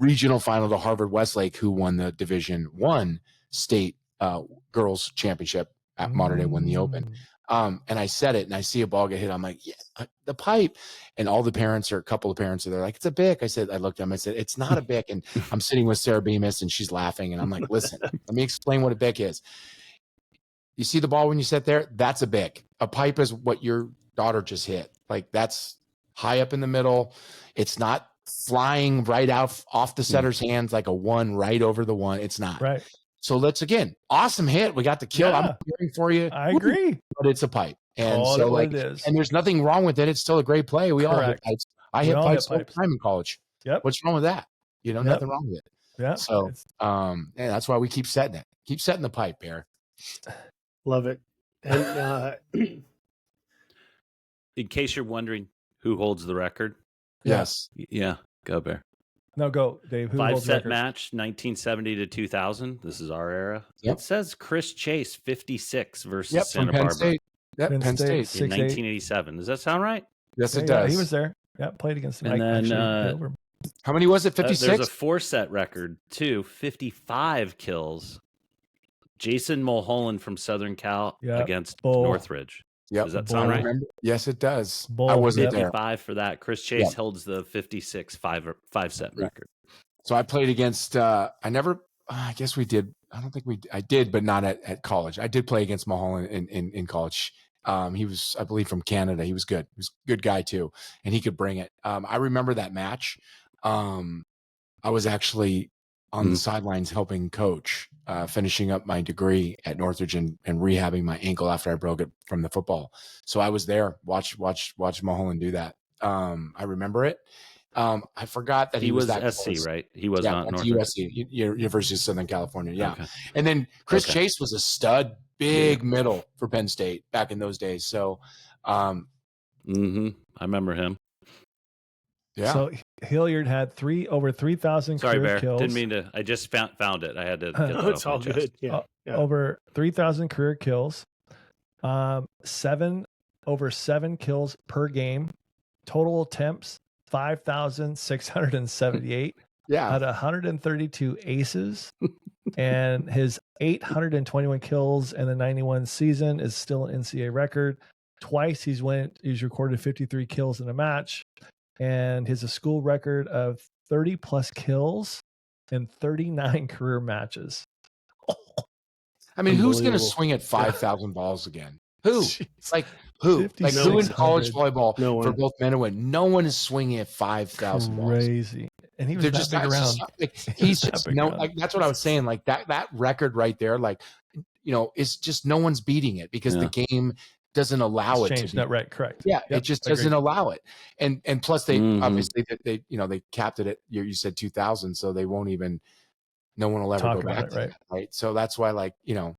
regional final to Harvard Westlake, who won the Division I state girls championship at Mater Dei, won the Open. And I said it, and I see a ball get hit. I'm like, yeah, the pipe. And all the parents, or a couple of parents, are there like, it's a bic. I looked at them, I said, it's not a bic. And I'm sitting with Sarah Bemis, and she's laughing. And I'm like, listen, let me explain what a bic is. You see the ball when you sit there? That's a bic. A pipe is what your daughter just hit. Like, that's high up in the middle. It's not flying right off the setter's hands like a 1 right over the 1. It's not. Right. So let's, again, awesome hit. We got the kill. Yeah. I'm cheering for you. I agree. But it's a pipe. And Call so it is. and there's nothing wrong with it. It's still a great play. We all hit pipes. I hit pipes all the time in college. Yep. What's wrong with that? Nothing wrong with it. Yeah. So and that's why we keep setting it. Keep setting the pipe, Bear. Love it. And in case you're wondering who holds the record. Yes. Yeah. Go Bear. No, go, Dave. Who 5-set match, 1970 to 2000. This is our era. Yep. It says Chris Chase, 56 versus Santa from Penn Barbara. State. Yep, Penn State. In 1987. Does that sound right? Yes, it Yeah, does. he was there. Yeah, played against him. And then how many was it? 56? There's a 4-set record, too. 55 kills. Jason Mulholland from Southern Cal against Northridge. Yep. Does that sound right? Yes, it does. I wasn't 55 for that. Chris Chase holds the 56 5-set record. So I played against, I guess we did. I did, but not at college. I did play against Mulholland in college. He was, I believe, from Canada. He was good. He was a good guy too. And he could bring it. I remember that match. I was actually on the sidelines helping coach, finishing up my degree at Northridge and rehabbing my ankle after I broke it from the football. So I was there, watch Mulholland do that. I remember it. I forgot that he was that SC, close. right? He was not Northridge. USC, University of Southern California. Yeah. Okay. And then Chris Chase was a stud, big middle for Penn State back in those days. So, I remember him. Yeah. So Hilliard had over 3,000 career Bear. kills. Didn't mean to. I just found it. I had to get that it's off all my good. chest. Yeah. Over 3,000 career kills. over 7 kills per game. Total attempts 5,678. Yeah. Had 132 aces. And his 821 kills in the 91 season is still an NCAA record. Twice he's recorded 53 kills in a match, and his school record of 30 plus kills in 39 career matches. I mean, who's going to Unbelievable. swing at 5,000 balls again? Who? Jeez. Like who? Like who in 5,600. college volleyball No for one. both men and women? No one is swinging at 5,000 balls. Crazy. And he was They're that just big not, around. like, He he's was that just big no, around. like that's what I was saying. Like that record right there, like, you know, it's just no one's beating it because the game doesn't allow It's it changed. to No, be. right, correct. Yeah, Yep, it just agreed. doesn't allow it. And plus they Mhm. obviously they you know, they capped it at you said 2,000, so they won't even, no one will ever Talk go about back it, to right. that, right? So that's why, like, you know,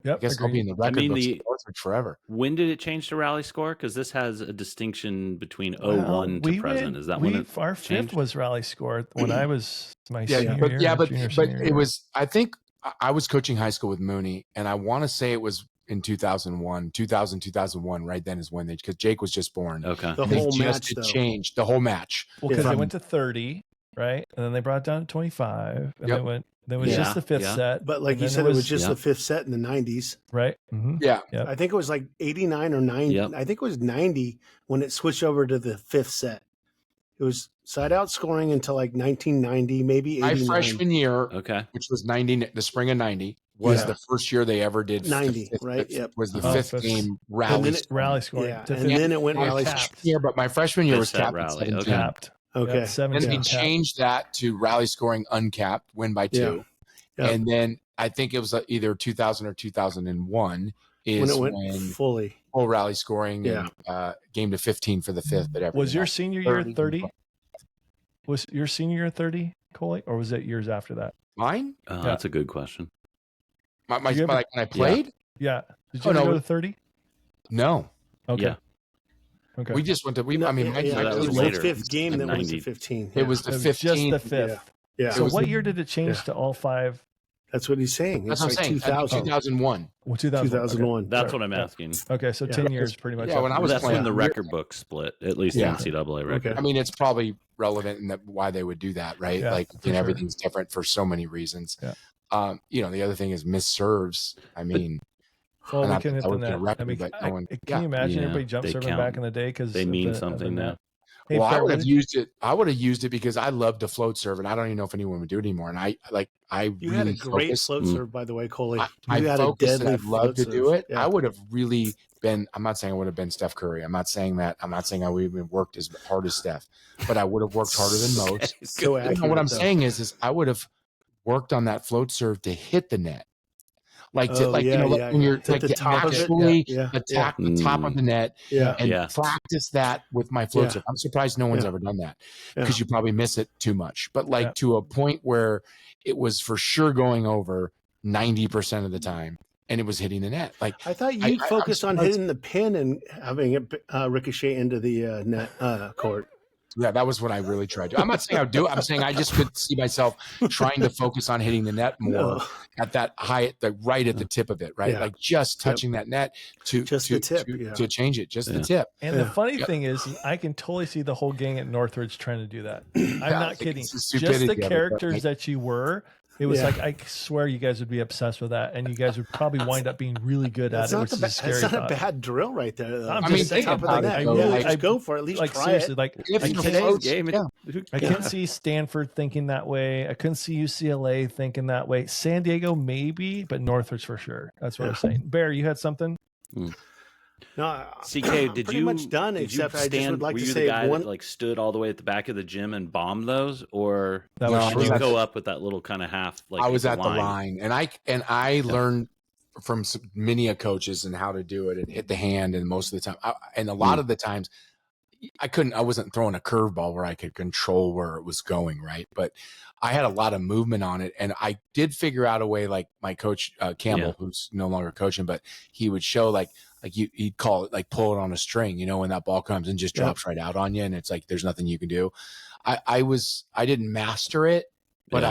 I Yep, guess I'll be agreed. in the record mean, books the- of Northridge forever. When did it change to rally score? Because this has a distinction between Well, 01 to present. Is that when it our fifth changed? was rally score when I was my Yeah, senior but year, but junior, but senior it year. was, I think I was coaching high school with Mooney, and I want to say it was in 2001, right then is when because Jake was just born. Okay. The They whole just match, had though. changed the whole match. Well, because Yeah. they went to 30, right? And then they brought it down to 25. And Yep. they went, there was Yeah, just the fifth yeah. set. But like and you then said, there it was just yeah. the fifth set in the 90s. right. Mm-hmm. Yeah. Yep. I think it was like 89 or 90. Yep. I think it was 90 when it switched over to the fifth set. It was side out scoring until like 1990, maybe My 89. freshman year, Okay. which was 90, the spring of 90, was Yeah. the first year they ever did 90, right? Yep. Was the Oh, fifth fifth. game And rally. then it- scoring. Rally scoring. Yeah, to and fifth. then it went My rally capped. freshman year, but my freshman year Fifth was set capped at rally, 17. okay. Capped. Okay. Yep, Then 17 they capped. changed that to rally scoring uncapped, win by 2. Yeah. And then I think it was either 2000 or 2001 When is it went when fully. full rally scoring Yeah. and game to 15 for the fifth. But Was your else. senior year 30. 30? Was your senior year 30, Coley? Or was it years after that? Mine? That's a good question. My Did you ever- like when I played? Yeah. Did you Oh, ever no. go to 30? No. Okay. Yeah. Okay. We just went to No, I mean, yeah, my- yeah, my- that it was was later. the fifth game In that was 90. the 15. it was the It was 15th. just the fifth. Yeah. So was what the- year did it change yeah. to all 5? That's what he's saying. That's It's what I'm like saying. 2000. 2001. Well, 2001. 2001. That's Sorry. what I'm Yeah. asking. Okay, so Yeah. 10 years pretty much. Yeah, when I was That's playing, when the record book split, at least Yeah. the NCAA record. Okay. I mean, it's probably relevant in that why they would do that, right? Yeah, like, for you know, sure. everything's different for so many reasons. Yeah. You know, the other thing is missed serves. I mean, Well, we not can that hit that the would be a net. record, I mean, but no one- can yeah. you imagine Yeah, everybody jump they serving count. back in the day because They mean something now. Hey, well, I Fer, would what have did- used it. I would have used it because I love to float serve, and I don't even know if anyone would do it anymore. And I You had a really great focused. float serve, by the way, Coley. I You had a focused and deadly I'd love float to serve. do it. Yeah. I would have really been. I'm not saying I would have been Steph Curry. I'm not saying that. I'm not saying I would have even worked as hard as Steph, but I would have worked harder than most. So You know, accurate. what I'm though. saying is I would have worked on that float serve to hit the net. Like, Oh, like yeah, you know, like yeah, when yeah. you're Hit like the to top of it. actually Yeah, attack the top of the net Yeah. and Yeah. practice that with my float Yeah. serve. I'm surprised no one's Yeah. ever done that Yeah. because you probably miss it too much. But like Yeah. to a point where it was for sure going over 90% of the time, and it was hitting the net. Like I thought I- you I'm focused on surprised- hitting the pin and having it ricochet into the net court. yeah, that was what I really tried to. I'm not saying I would do it. I'm saying I just could see myself trying to focus on hitting the net more No. at that high, right at the tip of it, right? Yeah. Like just touching that net to Just to, the tip, to, yeah. to change it, just the Yeah. tip. And the Yeah. funny Yeah. thing is, I can totally see the whole gang at Northridge trying to do that. I'm Yeah, I not think kidding. it's the Just stupidity the of it, but, characters like- that you were. It was Yeah. like, I swear you guys would be obsessed with that. And you guys would probably wind up being really good at That's it, not, which is a scary that's not thought. a bad drill right there. Though. I'm I mean, just think saying, about it, net. though, Yeah, like- just go for it. At least like try seriously, it. like If I the can't- today's floats- game, yeah. I couldn't see Stanford thinking that way. I couldn't see UCLA thinking that way. San Diego maybe, but Northridge for sure. That's what Yeah. I'm saying. Bear, you had something? No, CK, I'm did pretty you much done? did Except you I just stand? would like were to you say the guy one. that like stood all the way at the back of the gym and bombed those, or That No, was I did was you at go the- up with that little kind of half? Like I was the at the line, and I learned from many coaches and how to do it and hit the hand. And most of the time, and a lot of the times, I wasn't throwing a curveball where I could control where it was going, right? But I had a lot of movement on it, and I did figure out a way. Like my coach Campbell, who's no longer coaching, but he would show like he'd call it like pull it on a string, you know, when that ball comes and just drops right out on you, and it's like there's nothing you can do. I didn't master it, but Yeah.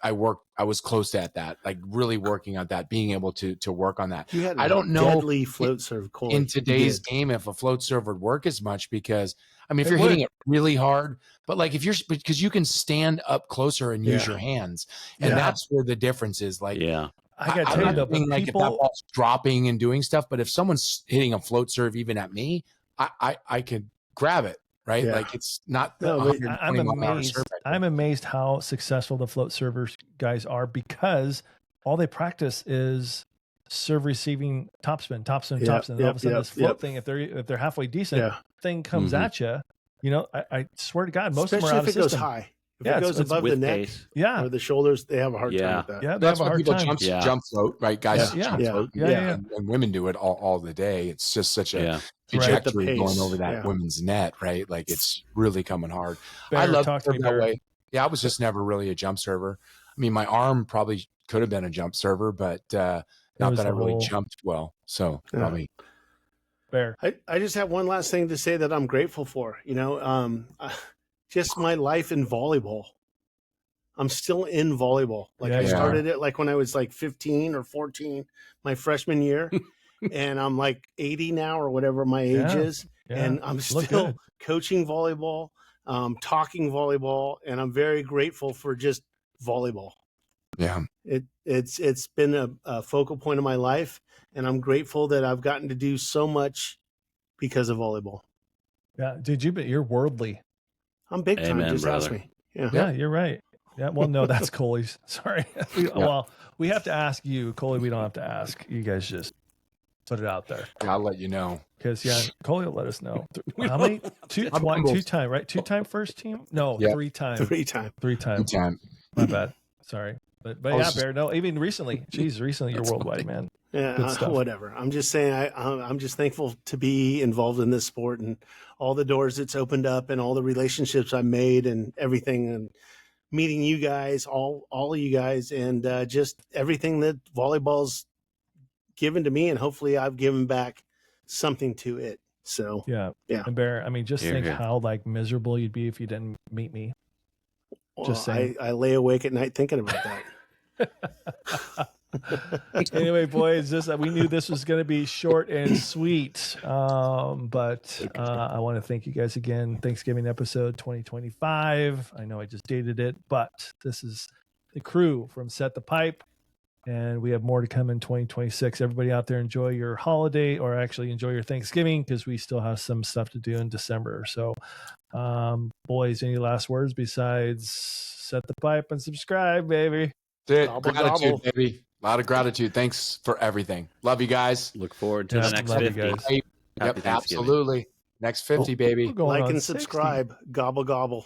I was close to that, like really working on that, being able to work on that. You had I don't know deadly float serve, Cole. in today's game if a float serve would work as much, because I mean, if It you're would. hitting it really hard, but like because you can stand up closer and use Yeah. your hands, and Yeah. that's where the difference is. Like, Yeah. I gotta I'm tell you not though, saying, but like if that people, ball's dropping and doing stuff, but if someone's hitting a float serve even at me, I could grab it, right? Yeah. Like it's not the No, but 120 I'm mile an hour amazed. serve. I'm amazed how successful the float servers guys are, because all they practice is serve receiving topspin, Yep, and all of a sudden yep, this float yep. thing, if they're halfway decent, Yeah. thing comes Mhm. at you. You know, I swear to God, most of them Especially are out if of it goes system. high. If Yeah, it it's goes above the With neck pace. Yeah, or the shoulders, they have a hard Yeah. time with that. yeah, they That's have a why hard people time. jump float, right? Guys Yeah. jump Yeah. float, Yeah. and women do it all the day. It's just such a Yeah. trajectory The going pace, over that yeah. women's net, right? Like it's really coming hard. Bear, I love talk to to me, serve that Bear. way. Yeah, I was just never really a jump server. I mean, my arm probably could have been a jump server, but not was that I the really whole- jumped well. So Yeah. probably Bear. I just have one last thing to say that I'm grateful for. You know, just my life in volleyball. I'm still in volleyball. Like Yeah, I you started it like when I was like 15 or 14, my freshman year, and I'm like 80 now or whatever my age Yeah. is, Yeah. and I'm Look still good. coaching volleyball, talking volleyball, and I'm very grateful for just volleyball. yeah. It's been a focal point of my life, and I'm grateful that I've gotten to do so much because of volleyball. Yeah, dude, you're worldly. I'm big time. Amen, Just ask brother. me. Yeah. Yeah, you're right. Yeah, well, no, that's Coley's. Sorry. Well, we have to ask you, Coley. We don't have to ask. You guys just put it out there, I'll let you know. because Coley will let us know. We How don't many? Two I'm humble. time, right? 2-time first team? No, Yeah. 3-time. 3 times. 3-time. Anytime. My bad. Sorry, but I yeah, was just- Bear. No, even recently. Jeez, recently you're That's worldwide, fine. man. Yeah, Good stuff. whatever. I'm just saying, I'm just thankful to be involved in this sport and all the doors it's opened up and all the relationships I made and everything, and meeting you guys, all of you guys, and just everything that volleyball's given to me, and hopefully I've given back something to it. So Yeah. Yeah. And Bear, I mean, just Here, think here. how like miserable you'd be if you didn't meet me. Just saying. I lay awake at night thinking about that. Anyway, boys, we knew this was going to be short and sweet. But I want to thank you guys again. Thanksgiving episode 2025. I know I just dated it, but this is the crew from Set the Pipe, and we have more to come in 2026. Everybody out there, enjoy your holiday, or actually enjoy your Thanksgiving, because we still have some stuff to do in December. So, boys, any last words besides Set the Pipe and subscribe, baby? That's it. Gobble, Gratitude, gobble. baby. A lot of gratitude. Thanks for everything. Love you guys. Look forward to Yeah, the next love you 50. guys. Happy Yep, Thanksgiving. absolutely. Next 50, baby. We're going Like on and 60. subscribe. Gobble, gobble.